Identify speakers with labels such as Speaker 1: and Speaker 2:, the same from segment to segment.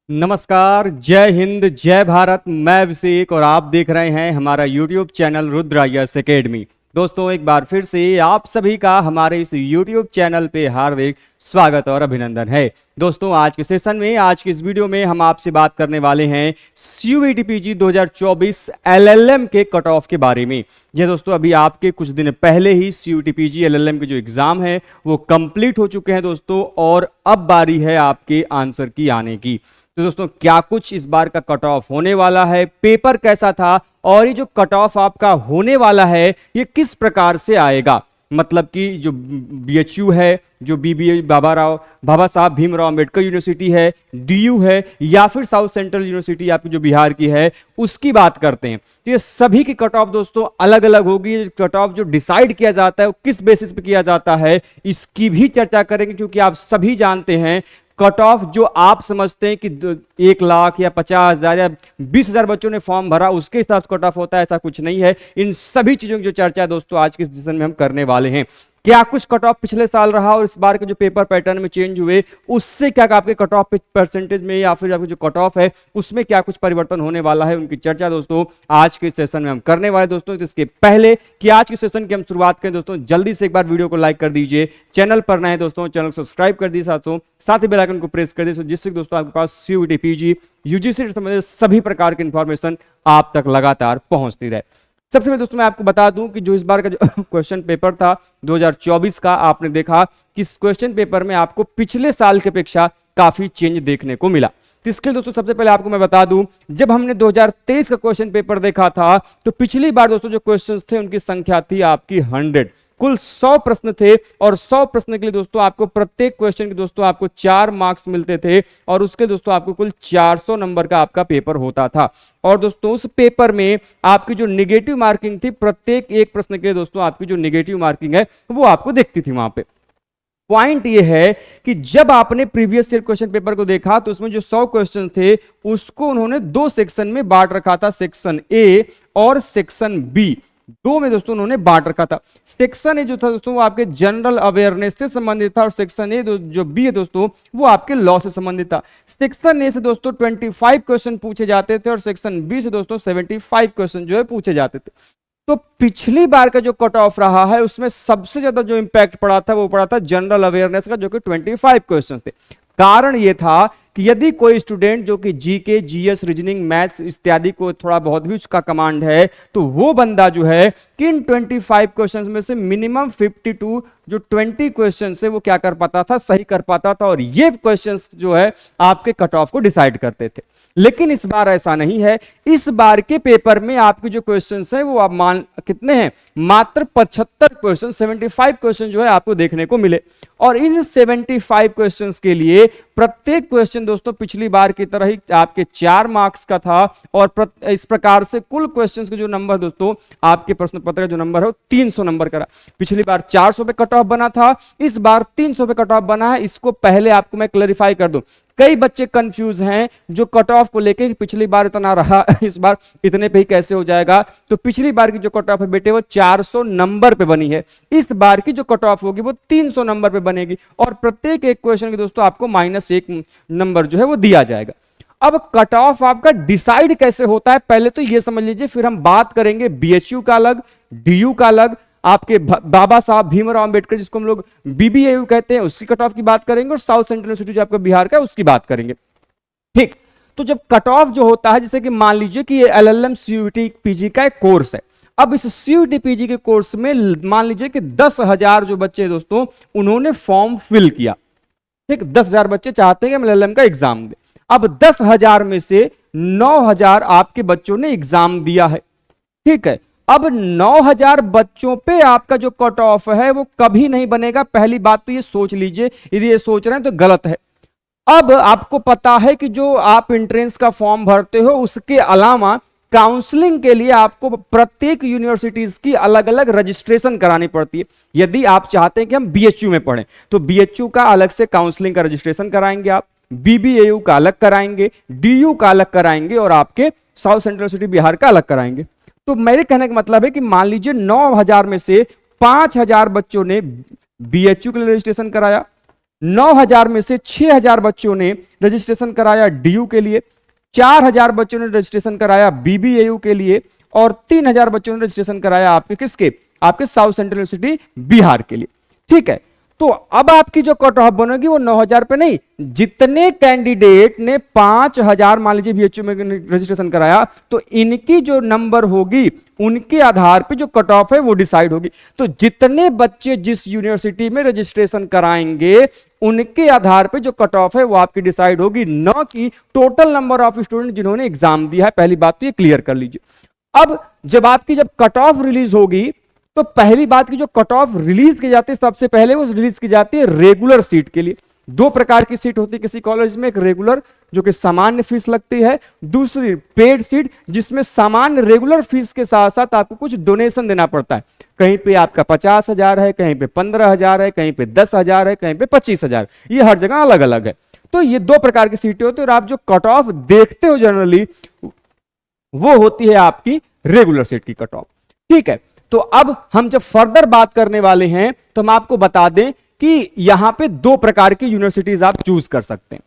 Speaker 1: नमस्कार, जय हिंद, जय भारत। मैं अभिषेक और आप देख रहे हैं हमारा YouTube channel Rudra IAS academy. दोस्तों, एक बार फिर से आप सभी का हमारे इस YouTube चैनल पे हार्दिक स्वागत और अभिनंदन है। दोस्तों, आज के सेशन में, आज की इस वीडियो में हम आपसे बात करने वाले हैं CUET PG 2024 LLM के कट ऑफ के बारे में। ये दोस्तों, अभी आपके कुछ दिन पहले ही CUET PG LLM के जो एग्जाम है वो कंप्लीट हो चुके हैं दोस्तों, और अब बारी है आपके आंसर की आने की। तो दोस्तों, क्या कुछ इस बार का कट ऑफ होने वाला है, पेपर कैसा था, और ये जो कट ऑफ आपका होने वाला है ये किस प्रकार से आएगा। मतलब कि जो BHU है, जो BBA बाबा साहब भीमराव अंबेडकर यूनिवर्सिटी है, DU है, या फिर साउथ सेंट्रल यूनिवर्सिटी आपकी जो बिहार की है, उसकी बात करते हैं। तो ये सभी की कट ऑफ दोस्तों अलग अलग होगी। कट ऑफ जो डिसाइड किया जाता है वो किस बेसिस पे किया जाता है, इसकी भी चर्चा करेंगे, क्योंकि आप सभी जानते हैं कट ऑफ जो आप समझते हैं कि 1 लाख या 50,000 या 20,000 बच्चों ने फॉर्म भरा उसके हिसाब से कट ऑफ होता है, ऐसा कुछ नहीं है। इन सभी चीजों की जो चर्चा है दोस्तों आज के इस सेशन में हम करने वाले हैं। क्या कुछ कट ऑफ पिछले साल रहा और इस बार के जो पेपर पैटर्न में चेंज हुए उससे क्या आपके कट ऑफ परसेंटेज में या फिर आपके जो कट ऑफ है उसमें क्या कुछ परिवर्तन होने वाला है, उनकी चर्चा दोस्तों आज के सेशन में हम करने वाले दोस्तों। तो इसके पहले कि आज के सेशन की हम शुरुआत करें दोस्तों, जल्दी से एक बार वीडियो को लाइक कर दीजिए, चैनल पर नए दोस्तों चैनल को सब्सक्राइब कर दीजिए, साथ ही बेल आइकन को प्रेस कर दीजिए, जिससे दोस्तों आपके पास CUET PG UGC से संबंधित सभी प्रकार की इंफॉर्मेशन आप तक लगातार पहुंचती रहे। सबसे पहले दोस्तों मैं आपको बता दूं कि जो इस बार का जो क्वेश्चन पेपर था 2024 का, आपने देखा कि इस क्वेश्चन पेपर में आपको पिछले साल की अपेक्षा काफी चेंज देखने को मिला। तो इसके लिए दोस्तों सबसे पहले आपको मैं बता दूं, जब हमने 2023 का क्वेश्चन पेपर देखा था तो पिछली बार दोस्तों जो क्वेश्चंस थे उनकी संख्या थी आपकी 100। कुल 100 प्रश्न थे और 100 प्रश्न के लिए दोस्तों आपको प्रत्येक क्वेश्चन के दोस्तों आपको 4 मार्क्स मिलते थे, और उसके दोस्तों आपको कुल 400 नंबर का आपका पेपर होता था। और दोस्तों उस पेपर में आपकी जो निगेटिव मार्किंग थी, प्रत्येक एक प्रश्न के लिए दोस्तों आपकी जो निगेटिव मार्किंग है वो आपको दिखती थी वहां पे। पॉइंट ये है कि जब आपने प्रीवियस ईयर क्वेश्चन पेपर को देखा तो उसमें जो 100 क्वेश्चन थे उसको उन्होंने 2 सेक्शन में बांट रखा था, सेक्शन A और सेक्शन B। 2 में दोस्तों उन्होंने बांट रखा था। सेक्शन ए जो था दोस्तों वो आपके जनरल अवेयरनेस से संबंधित था, और सेक्शन ए जो बी है दोस्तों वो आपके लॉ से संबंधित था। सेक्शन ए से दोस्तों 25 क्वेश्चन पूछे जाते थे और सेक्शन बी से दोस्तों 75 क्वेश्चन जो है पूछे जाते थे। तो पिछली बार का जो कट ऑफ रहा है उसमें सबसे ज्यादा जो इंपैक्ट पड़ा था वो पड़ा था जनरल अवेयरनेस का, जो कि 25 क्वेश्चन थे। कारण यह था कि यदि कोई स्टूडेंट जो कि GK, GS, रीजनिंग, मैथ्स इत्यादि को थोड़ा बहुत भी उसका कमांड है, तो वो बंदा जो है कि इन 25 क्वेश्चंस में से मिनिमम 52 जो 20 क्वेश्चंस है वो क्या कर पाता था, सही कर पाता था, और ये क्वेश्चंस जो है आपके कट ऑफ को डिसाइड करते थे। लेकिन इस बार ऐसा नहीं है। इस बार के पेपर में आपके जो क्वेश्चंस है वो आप मान कितने हैं, मात्र 75 क्वेश्चन, 75 क्वेश्चन जो है आपको देखने को मिले। और इन 75 क्वेश्चंस के लिए प्रत्येक क्वेश्चन दोस्तों पिछली बार की तरह ही आपके 4 मार्क्स का था, और इस प्रकार से कुल क्वेश्चंस के जो नंबर दोस्तों आपके प्रश्न पत्र का जो नंबर है वो 300 नंबर का। पिछली बार 400 पे कट ऑफ बना था, इस बार 300 पे कट ऑफ बना है। इसको पहले आपको मैं क्लैरिफाई कर दूं, कई बच्चे कंफ्यूज हैं जो कट ऑफ को लेके, पिछली बार इतना रहा इस बार इतने पे ही कैसे हो जाएगा। तो पिछली बार की जो कट ऑफ है बेटे वो 400 नंबर पे बनी है, इस बार की जो कट ऑफ होगी वो 300 नंबर पे बनेगी, और प्रत्येक एक क्वेश्चन के दोस्तों आपको -1 नंबर जो है वो दिया जाएगा। अब कट ऑफ आपका डिसाइड कैसे होता है पहले तो ये समझ लीजिए, फिर हम बात करेंगे BHU का अलग, DU का अलग, आपके बाबा साहब भीमराव अंबेडकर जिसको हम लोग BBAU कहते हैं उसकी कट ऑफ की बात करेंगे, और साउथ सेंट्रल यूनिवर्सिटी जो आपका बिहार का है उसकी बात करेंगे। ठीक, तो जब कट ऑफ जो होता है, जैसे कि मान लीजिए कि ये LLM CUET PG का एक कोर्स है। अब इस CUET PG के कोर्स में मान लीजिए कि 10,000 जो बच्चे दोस्तों उन्होंने फॉर्म फिल किया। ठीक, 10,000 बच्चे चाहते हैं कि हम LLM का एग्जाम दें। अब 10,000 में से 9,000 आपके बच्चों ने एग्जाम दिया है। ठीक है, अब 9,000 बच्चों पे आपका जो कट ऑफ है वो कभी नहीं बनेगा। पहली बात तो ये सोच लीजिए, यदि ये सोच रहे हैं तो गलत है। अब आपको पता है कि जो आप एंट्रेंस का फॉर्म भरते हो उसके अलावा काउंसलिंग के लिए आपको प्रत्येक यूनिवर्सिटीज की अलग अलग रजिस्ट्रेशन करानी पड़ती है। यदि आप चाहते हैं कि हम BHU में पढ़ें तो BHU का अलग से काउंसलिंग का रजिस्ट्रेशन कराएंगे, आप BBAU का अलग कराएंगे, DU का अलग कराएंगे, और आपके साउथ सेंट्रल यूनिवर्सिटी बिहार का अलग कराएंगे। तो मेरे कहने का मतलब है कि मान लीजिए 9,000 में से 5,000 बच्चों ने BHU के लिए रजिस्ट्रेशन कराया, 9,000 में से 6,000 बच्चों ने रजिस्ट्रेशन कराया डीयू के लिए, 4,000 बच्चों ने रजिस्ट्रेशन कराया बीबीएयू के लिए, और 3,000 बच्चों ने रजिस्ट्रेशन कराया आपके किसके, आपके साउथ सेंट्रल यूनिवर्सिटी बिहार के लिए। ठीक है, तो अब आपकी जो कट ऑफ बनेगी वो 9,000 पे नहीं, जितने कैंडिडेट ने 5,000 मान लीजिए बीएचयू में रजिस्ट्रेशन कराया, तो इनकी जो नंबर होगी उनके आधार पे जो कट ऑफ है वो डिसाइड होगी। तो जितने बच्चे जिस यूनिवर्सिटी में रजिस्ट्रेशन कराएंगे उनके आधार पे जो कट ऑफ है वो आपकी डिसाइड होगी, न कि टोटल नंबर ऑफ स्टूडेंट जिन्होंने एग्जाम दिया है। पहली बात तो ये क्लियर कर लीजिए। अब जब कट ऑफ रिलीज होगी तो पहली बात की जो कट ऑफ रिलीज की जाती है सबसे पहले वो रिलीज की जाती है रेगुलर सीट के लिए। दो प्रकार की सीट होती है किसी कॉलेज में, एक रेगुलर जो कि सामान्य फीस लगती है, दूसरी पेड सीट जिसमें सामान्य रेगुलर फीस के साथ साथ आपको कुछ डोनेशन देना पड़ता है। कहीं पे आपका 50,000 है, कहीं पे 15,000 है, कहीं पे 10,000 है, कहीं पे 25,000, ये हर जगह अलग अलग है। तो ये दो प्रकार की सीटें होती है और आप जो कट ऑफ देखते हो जनरली वो होती है आपकी रेगुलर सीट की कट ऑफ। ठीक है, तो अब हम जब फर्दर बात करने वाले हैं तो हम आपको बता दें कि यहां पे दो प्रकार की यूनिवर्सिटीज आप चूज कर सकते हैं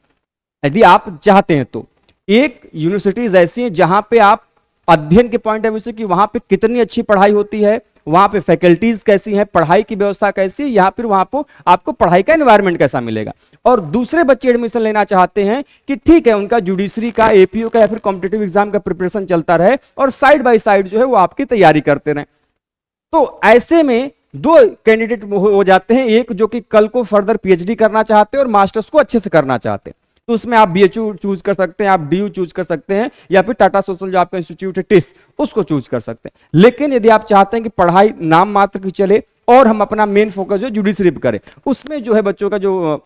Speaker 1: यदि आप चाहते हैं तो। एक यूनिवर्सिटीज ऐसी हैं जहां पे आप अध्ययन के पॉइंट ऑफ व्यू से कि वहां पे कितनी अच्छी पढ़ाई होती है, वहां पे फैकल्टीज कैसी हैं, पढ़ाई की व्यवस्था कैसी है, या फिर वहां पर आपको पढ़ाई का एनवायरनमेंट कैसा मिलेगा। और दूसरे बच्चे एडमिशन लेना चाहते हैं कि ठीक है उनका जुडिशरी का, एपीओ का या फिर कॉम्पिटिटिव एग्जाम का प्रिपरेशन चलता रहे और साइड बाय साइड जो है वो आपकी तैयारी करते रहे। तो ऐसे में दो कैंडिडेट हो जाते हैं, एक जो कि कल को फर्दर पीएचडी करना चाहते हैं और मास्टर्स को अच्छे से करना चाहते हैं, तो उसमें आप बीएचयू चूज कर सकते हैं, आप डीयू चूज कर सकते हैं, या फिर टाटा सोशल जो आपका इंस्टीट्यूट है टिस उसको चूज कर सकते हैं। लेकिन यदि आप चाहते हैं कि पढ़ाई नाम मात्र की चले और हम अपना मेन फोकस जो जुडिशरी पे करें, उसमें जो है बच्चों का जो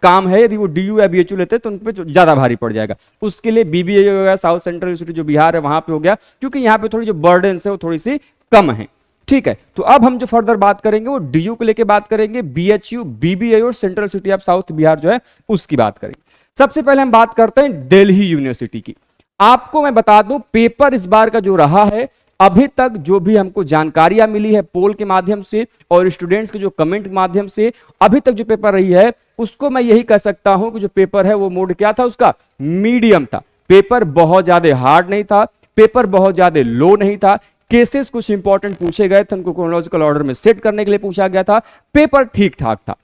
Speaker 1: काम है यदि वो डीयू या बीएचयू लेते हैं तो उन पर ज्यादा भारी पड़ जाएगा। उसके लिए बीबीए हो गया, साउथ सेंट्रल यूनिवर्सिटी जो बिहार है वहां पे हो गया, क्योंकि यहाँ पे थोड़ी जो बर्डन है वो थोड़ी सी कम है। ठीक है, तो अब हम जो फर्दर बात करेंगे वो डीयू को लेके बात करेंगे, बीएचयू, बीबीएयू और central city of south Bihar जो है उसकी बात करेंगे। सबसे पहले हम बात करते हैं दिल्ली यूनिवर्सिटी की। आपको मैं बता दूं पेपर इस बार का जो रहा है, अभी तक जो भी हमको जानकारियां मिली है पोल के माध्यम से और स्टूडेंट्स के जो कमेंट के माध्यम से, अभी तक जो पेपर रही है उसको मैं यही कह सकता हूं कि जो पेपर है वो मोड क्या था उसका, मीडियम था। पेपर बहुत ज्यादा हार्ड नहीं था, पेपर बहुत ज्यादा लो नहीं था, केसेस कुछ इंपॉर्टेंट पूछे गए थे, उनको क्रोनोलॉजिकल ऑर्डर में सेट करने के लिए पूछा गया था, पेपर ठीक ठाक था।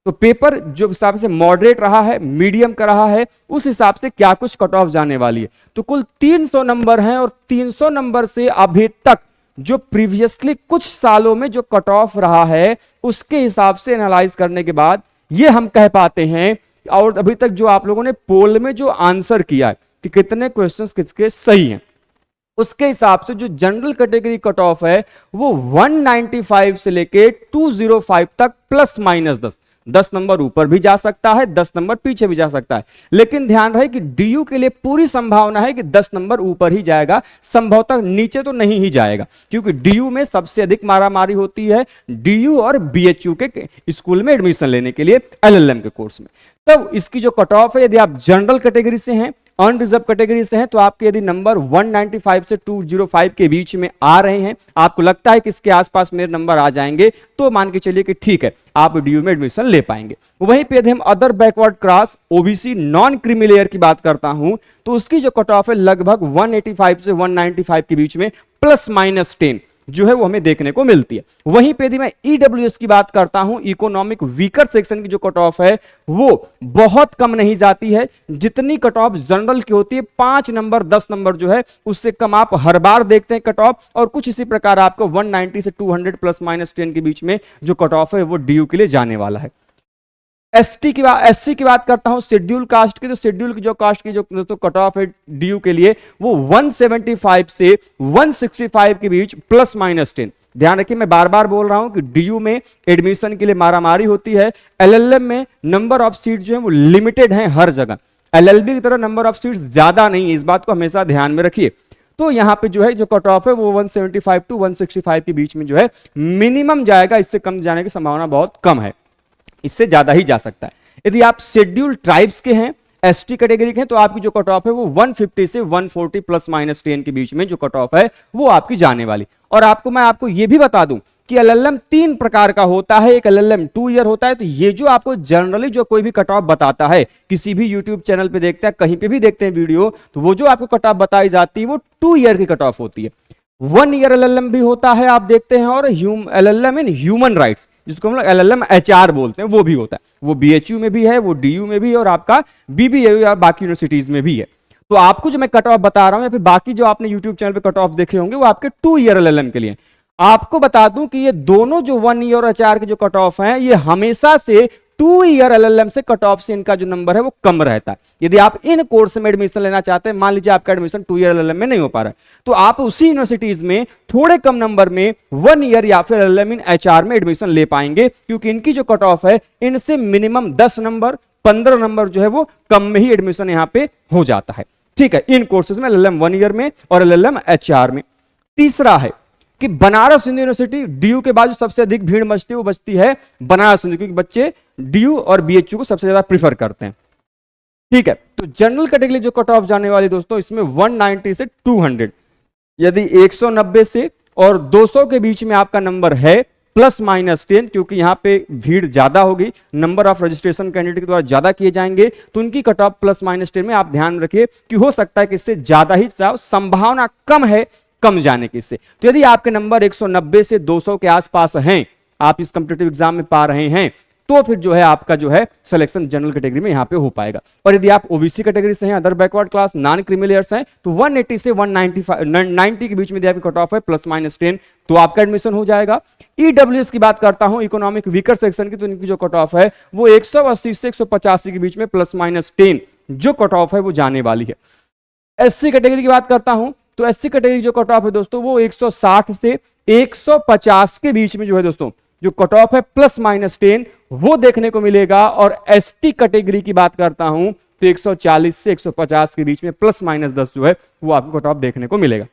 Speaker 1: तो पेपर जो हिसाब से मॉडरेट रहा है, मीडियम का रहा है, उस हिसाब से क्या कुछ कट ऑफ जाने वाली है। तो कुल 300 नंबर हैं और 300 नंबर से अभी तक जो प्रीवियसली कुछ सालों में जो कट ऑफ रहा है उसके हिसाब से एनालाइज करने के बाद ये हम कह पाते हैं, और अभी तक जो आप लोगों ने पोल में जो आंसर किया है कि कितने क्वेश्चंस किसके सही हैं, उसके हिसाब से जो जनरल कैटेगरी कट ऑफ है वो 195 से लेके 205 तक प्लस माइनस 10 नंबर ऊपर भी जा सकता है, 10 नंबर पीछे भी जा सकता है। लेकिन ध्यान रहे कि डीयू के लिए पूरी संभावना है कि 10 नंबर ऊपर ही जाएगा, संभवतः नीचे तो नहीं ही जाएगा, क्योंकि डीयू में सबसे अधिक मारामारी होती है डीयू और बीएचयू के स्कूल में एडमिशन लेने के लिए एलएलएम के कोर्स में। तब इसकी जो कट ऑफ है, यदि आप जनरल कैटेगरी से हैं, अनरिजर्व कैटेगरी से हैं, तो आपके यदि नंबर 195 से 205 के बीच में आ रहे हैं, आपको लगता है कि इसके आसपास मेरे नंबर आ जाएंगे, तो मान के चलिए कि ठीक है आप डीयू में एडमिशन ले पाएंगे। वहीं पे यदि हम other backward class OBC non creamy layer की बात करता हूं तो उसकी जो कट ऑफ है लगभग 185 से 195 के बीच में प्लस माइनस 10 जो है वो हमें देखने को मिलती है। वहीं पे यदि मैं ईडब्ल्यूएस की बात करता हूं, इकोनॉमिक वीकर सेक्शन की जो कट ऑफ है वो बहुत कम नहीं जाती है, जितनी कट ऑफ जनरल की होती है 5 नंबर 10 नंबर जो है उससे कम आप हर बार देखते हैं कट ऑफ, और कुछ इसी प्रकार आपको 190 से 200 प्लस माइनस 10 के बीच में जो कट ऑफ है वो डीयू के लिए जाने वाला है। एससी की बात करता हूं, शेड्यूल कास्ट की, तो शेड्यूल की जो कास्ट की जो तो कट ऑफ है डीयू के लिए वो 175 से 165 के बीच प्लस माइनस 10। ध्यान रखिए मैं बार बार बोल रहा हूं कि डीयू में एडमिशन के लिए मारामारी होती है, एलएलएम में नंबर ऑफ सीट जो है वो लिमिटेड है हर जगह, एलएलबी की तरह नंबर ऑफ सीट ज्यादा नहीं है, इस बात को हमेशा ध्यान में रखिए। तो यहां पे जो है जो कट ऑफ है वो 175 टू 165 के बीच में जो है मिनिमम जाएगा, इससे कम जाने की संभावना बहुत कम है, इससे ज्यादा ही जा सकता है। यदि आप शेड्यूल ट्राइब्स के हैं, एसटी कैटेगरी के हैं, तो आपकी जो कट ऑफ है वो 150 से 140 प्लस माइनस 10 के बीच में जो कट ऑफ है वो आपकी जाने वाली। और मैं आपको ये भी बता दूं कि एलएलएम 3 प्रकार का होता है, एक एलएलएम 2 ईयर होता है। तो ये जो आपको जनरली जो कोई भी कट ऑफ बताता है, किसी भी यूट्यूब चैनल पे देखते हैं, कहीं पे भी देखते हैं वीडियो, तो वो जो आपको कट ऑफ बताई जाती है वो 2 ईयर की कट ऑफ होती है। 1 ईयर एलएलएम भी होता है, आप देखते हैं, और एलएलएम इन ह्यूमन राइट्स, जिसको हम लोग एलएलएम एचआर बोलते हैं, वो भी होता है। वो बीएचयू में भी है, वो डीयू में भी है, और आपका बीबीएयू या बाकी यूनिवर्सिटीज में भी है। तो आपको जो मैं कट ऑफ बता रहा हूं या फिर बाकी जो आपने यूट्यूब चैनल पे कट ऑफ देखे होंगे, वो आपके 2 ईयर एलएलएम के लिए। आपको बता दूं कि ये दोनों जो 1 ईयर और एचआर के जो कट ऑफ हैं, ये हमेशा से 2 ईयर एलएलएम से कट ऑफ से इनका जो नंबर है वो कम रहता है। यदि आप इन कोर्स में एडमिशन लेना चाहते हैं, मान लीजिए आपका एडमिशन 2 ईयर एलएलएम में नहीं हो पा रहा है, तो आप उसी यूनिवर्सिटीज में थोड़े कम नंबर में 1 ईयर या फिर एलएलएम इन एचआर में एडमिशन ले पाएंगे, क्योंकि इनकी जो कट ऑफ है, इनसे मिनिमम 10 नंबर 15 नंबर जो है वो कम में ही एडमिशन यहां पे हो जाता है। ठीक है, इन कोर्सेज में एलएलएम 1 ईयर में और एलएलएम एचआर में। तीसरा है कि बनारस हिंदू यूनिवर्सिटी, डीयू के बाद जो सबसे अधिक भीड़ मचती है वो बचती है बनारस हिंदू, क्योंकि बच्चे डीयू और बीएचयू को सबसे ज्यादा प्रीफर करते हैं। ठीक है, तो जनरल कैटेगरी जो कट ऑफ जाने वाली दोस्तों, इसमें 190 से 200, यदि 190 से और 200 के बीच में आपका नंबर है ±10, क्योंकि यहां पे भीड़ ज्यादा होगी, नंबर ऑफ रजिस्ट्रेशन कैंडिडेट के द्वारा ज्यादा किए जाएंगे, तो उनकी कट ऑफ ±10 में आप ध्यान रखिए कि हो सकता है कि इससे ज्यादा ही संभावना कम है कम जाने की इससे। तो यदि आपके नंबर 190 से 200 के आसपास हैं, आप इस कॉम्पिटिटिव एग्जाम में पा रहे हैं, तो फिर जो है आपका जो है सिलेक्शन जनरल कैटेगरी में यहां पे हो पाएगा। और यदि आप ओबीसी कैटेगरी से हैं, other backward class, non criminals हैं, तो 180 से 190 के बीच में आपकी कट ऑफ है ±10, तो आपका एडमिशन हो जाएगा। ईडब्ल्यूएस की बात करता हूं, इकोनॉमिक वीकर सेक्शन की, तो इनकी जो कट ऑफ है वो 180 से 185 के बीच में ±10 जो कट ऑफ है वो जाने वाली है। एससी कैटेगरी की बात करता हूं, तो एससी कैटेगरी जो कट ऑफ है दोस्तों, वो 160 से 150 के बीच में जो है दोस्तों जो कट ऑफ है ±10 वो देखने को मिलेगा। और एसटी कैटेगरी की बात करता हूं तो 140 से 150 के बीच में ±10 जो है वो आपको कट ऑफ देखने को मिलेगा।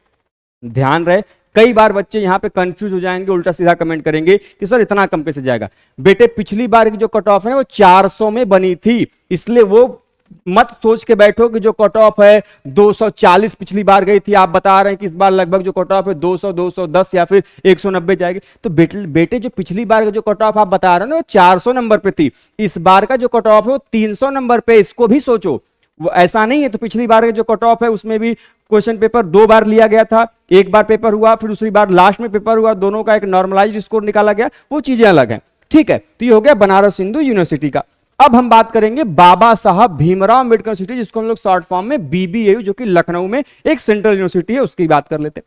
Speaker 1: ध्यान रहे, कई बार बच्चे यहां पे कंफ्यूज हो जाएंगे, उल्टा सीधा कमेंट करेंगे कि सर इतना कम कैसे जाएगा। बेटे पिछली बार की जो कट ऑफ है वो 400 में बनी थी, इसलिए वो मत सोच के बैठो कि जो कट ऑफ है 240 पिछली बार गई थी, आप बता रहे हैं कि इस बार लगभग जो कट ऑफ है 200 210 या फिर 190 जाएगी। तो बेटे जो पिछली बार का जो कट ऑफ आप बता रहे हो ना वो 400 नंबर पे थी, इस बार का जो कट ऑफ है वो 300 नंबर पे, इसको भी सोचो। वो ऐसा नहीं है, तो पिछली बार का जो कट ऑफ है उसमें भी क्वेश्चन पेपर 2 बार लिया गया था, एक बार पेपर हुआ, फिर दूसरी बार लास्ट में पेपर हुआ, दोनों का एक नॉर्मलाइज्ड स्कोर निकाला गया, वो चीजें अलग हैं। ठीक है, तो ये हो गया बनारस हिंदू यूनिवर्सिटी का। अब हम बात करेंगे बाबा साहब भीमराव अंबेडकर यूनिवर्सिटी, जिसको हम लोग शॉर्ट फॉर्म में बीबीएयू, जो कि लखनऊ में एक सेंट्रल यूनिवर्सिटी है, उसकी बात कर लेते हैं।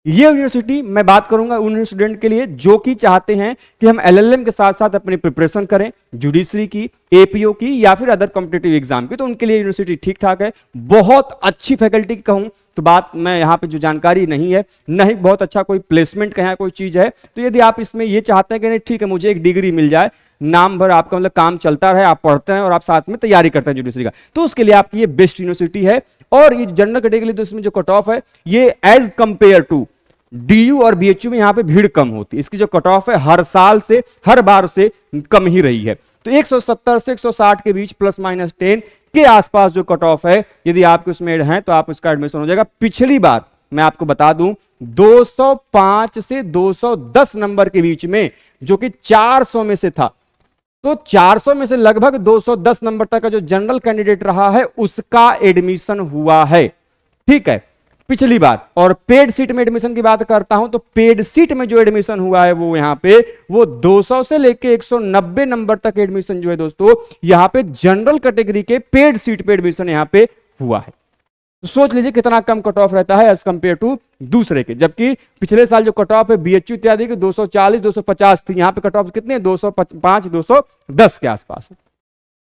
Speaker 1: ये यूनिवर्सिटी मैं बात करूंगा उन स्टूडेंट के लिए जो कि चाहते हैं कि हम एलएलएम के साथ साथ अपनी प्रिपरेशन करें, जुडिशरी की, एपीओ की या फिर अदर कॉम्पिटिटिव एग्जाम की, तो उनके लिए यूनिवर्सिटी ठीक ठाक है। बहुत अच्छी फैकल्टी कहूं तो बात मैं यहाँ पे जो जानकारी नहीं है, नहीं बहुत अच्छा कोई प्लेसमेंट का यहाँ कोई चीज है, तो यदि आप इसमें ये चाहते हैं कि नहीं ठीक है मुझे एक डिग्री मिल जाए, नाम भर आपका मतलब काम चलता रहे, आप पढ़ते हैं और आप साथ में तैयारी करते हैं जुडिशरी का, तो उसके लिए आपकी ये बेस्ट यूनिवर्सिटी है। और ये जनरल कैटेगरी तो इसमें जो कट ऑफ है ये एज कंपेयर टू डीयू और बीएचयू में यहां पे भीड़ कम होती है, इसकी जो कट ऑफ है हर साल से हर बार से कम ही रही है। तो 170 से 160 के बीच ±10 के आसपास जो कट ऑफ है, यदि आपके उसमें हैं तो आप उसका एडमिशन हो जाएगा। पिछली बार मैं आपको बता दूं 205 से 210 नंबर के बीच में, जो कि 400 में से था, तो 400 में से लगभग 210 नंबर तक का जो जनरल कैंडिडेट रहा है उसका एडमिशन हुआ है। ठीक है, पिछली बार। और पेड सीट में एडमिशन की बात करता हूं तो पेड सीट में जो एडमिशन हुआ है वो यहां पे वो 200 से लेके 190 नंबर तक एडमिशन जो है दोस्तों यहां पे जनरल कैटेगरी के पेड सीट पे एडमिशन यहां पे हुआ है। तो सोच लीजिए कितना कम कट ऑफ रहता है एज कंपेयर टू दूसरे के, जबकि पिछले साल जो कट ऑफ है बीएचयू इत्यादि की 240 250 थी, यहां पे कट ऑफ कितने 205 210 के आसपास।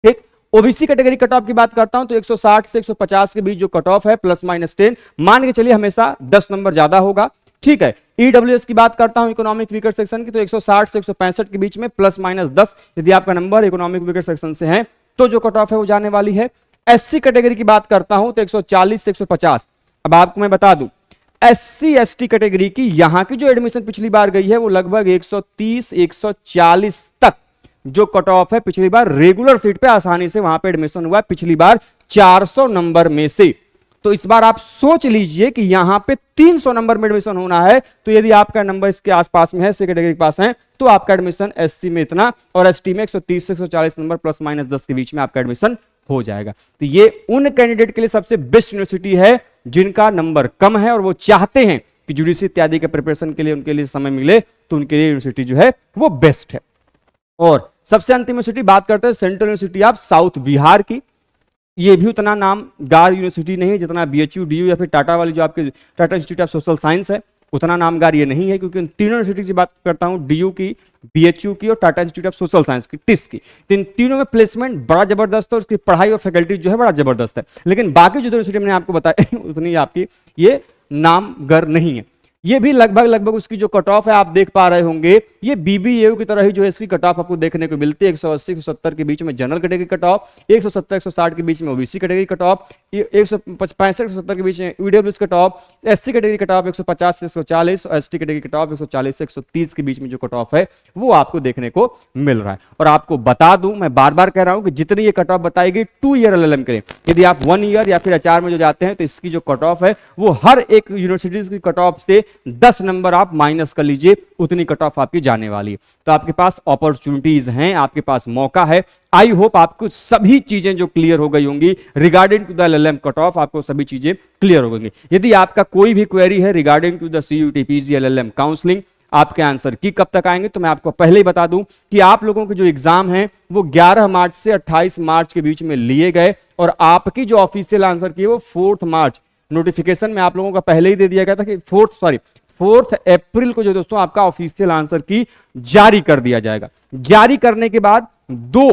Speaker 1: ठीक, ओबीसी कैटेगरी कट ऑफ की बात करता हूं तो 160 से 150 के बीच जो कट ऑफ है ±10, मान के चलिए हमेशा 10 नंबर ज्यादा होगा। ठीक है, ईडब्ल्यूएस की बात करता हूं इकोनॉमिक वीकर सेक्शन की, तो 160 से 165 के बीच में ±10, यदि आपका नंबर इकोनॉमिक वीकर सेक्शन से है तो जो कट ऑफ है वो जाने वाली है। एससी कैटेगरी की बात करता हूं तो 140 से 150। अब आपको मैं बता दूं एससी एसटी कैटेगरी की यहां की जो एडमिशन पिछली बार गई है वो लगभग 130 140 तक जो कट ऑफ है पिछली बार रेगुलर सीट पे आसानी से वहां पे एडमिशन हुआ है, पिछली बार 400 नंबर में से। तो इस बार आप सोच लीजिए कि यहां पे 300 नंबर में एडमिशन होना है, तो यदि आपका नंबर इसके आसपास में है, सी कैटेगरी के पास है, तो आपका एडमिशन एससी में इतना और एसटी में 130 से 140 नंबर प्लस माइनस 10 के बीच में आपका एडमिशन हो जाएगा। तो ये उन कैंडिडेट के लिए सबसे बेस्ट यूनिवर्सिटी है जिनका नंबर कम है और वो चाहते हैं कि यूजीसी इत्यादि के प्रिपरेशन के लिए उनके लिए समय मिले, तो उनके लिए यूनिवर्सिटी जो है वो बेस्ट है। और सबसे अंतिम यूनिवर्सिटी बात करते हैं central university of south Bihar की। ये भी उतना नामगार यूनिवर्सिटी नहीं है जितना बीएचयू, डीयू या फिर टाटा वाली जो आपके Tata institute of social science है, उतना नामगार ये नहीं है, क्योंकि इन तीनों यूनिवर्सिटी की बात करता हूं, डीयू की, बीएचयू की और Tata institute of social science की, टिस की, तो इन तीनों में प्लेसमेंट बड़ा जबरदस्त है और उसकी पढ़ाई और फैकल्टी जो है बड़ा जबरदस्त है। लेकिन बाकी जो यूनिवर्सिटी मैंने आपको बताया उतनी आपकी ये नामगर नहीं है। ये भी लगभग उसकी जो कट ऑफ है आप देख पा रहे होंगे, ये बीबीएयू की तरह ही जो है इसकी कट ऑफ आपको देखने को मिलती है। 180 170 के बीच में जनरल कैटेगरी कट ऑफ, 170 160 के बीच में ओबीसी कैटेगरी कट ऑफ, 165 170 के बीच में EWS cut off, SC category cut off 150 से 140 और एसटी कैटेगरी कट ऑफ 140 से 130 के बीच में जो कट ऑफ है वो आपको देखने को मिल रहा है। और आपको बता दूं, मैं बार बार कह रहा हूं कि जितनी ये कट ऑफ बताई गई 2 ईयर एलएलएम के लिए, यदि आप 1 ईयर या फिर एचआर में जो जाते हैं तो इसकी जो कट ऑफ है वो हर एक यूनिवर्सिटीज की कट ऑफ से 10 नंबर आप माइनस कर लीजिए, उतनी कट ऑफ आपकी जाने वाली है। तो आपके पास अपॉर्चुनिटीज हैं, आपके पास मौका है। आई होप आपको सभी चीजें जो क्लियर हो गई होंगी regarding to the LLM cut off, आपको सभी चीजें क्लियर हो गई। यदि आपका कोई भी क्वेरी है regarding to the CUET PG LLM counselling, आपके आंसर की कब तक आएंगे, तो मैं आपको पहले ही बता दूं कि आप लोगों के जो एग्जाम हैं वो 11 मार्च से 28 मार्च के बीच में लिए गए और आपकी जो ऑफिशियल आंसर की है वो 4 मार्च, नोटिफिकेशन में आप लोगों का पहले ही दे दिया गया था कि 4 अप्रैल को जो दोस्तों आपका ऑफिशियल आंसर की जारी कर दिया जाएगा। जारी करने के बाद 2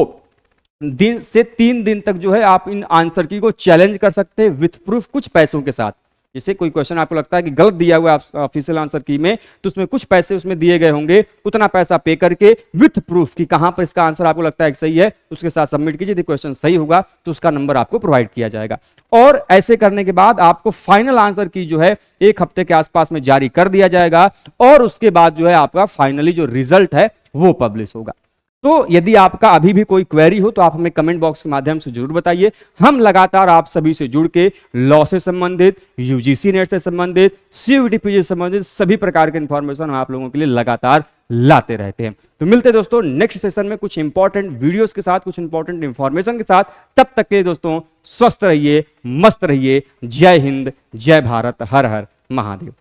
Speaker 1: दिन से 3 दिन तक जो है आप इन आंसर की को चैलेंज कर सकते हैं विथ प्रूफ, कुछ पैसों के साथ। जैसे कोई क्वेश्चन आपको लगता है कि गलत दिया हुआ है ऑफिशियल आंसर की में, तो उसमें कुछ पैसे उसमें दिए गए होंगे, उतना पैसा पे करके विथ प्रूफ कि कहां पर इसका आंसर आपको लगता है कि सही है उसके साथ सबमिट कीजिए। यदि क्वेश्चन सही होगा तो उसका नंबर आपको प्रोवाइड किया जाएगा। और ऐसे करने के बाद आपको फाइनल आंसर की जो है 1 हफ्ते के आसपास में जारी कर दिया जाएगा और उसके बाद जो है आपका फाइनली जो रिजल्ट है वो पब्लिश होगा। तो यदि आपका अभी भी कोई क्वेरी हो तो आप हमें कमेंट बॉक्स के माध्यम से जरूर बताइए। हम लगातार आप सभी से जुड़ के लॉ से संबंधित, यूजीसी नेट से संबंधित, सीयूईटी पीजी से संबंधित सभी प्रकार के इंफॉर्मेशन हम आप लोगों के लिए लगातार लाते रहते हैं। तो मिलते हैं दोस्तों नेक्स्ट सेशन में कुछ इंपॉर्टेंट वीडियोस के साथ, कुछ इंपॉर्टेंट इंफॉर्मेशन के साथ। तब तक के लिए दोस्तों स्वस्थ रहिए, मस्त रहिए। जय हिंद, जय भारत, हर हर महादेव।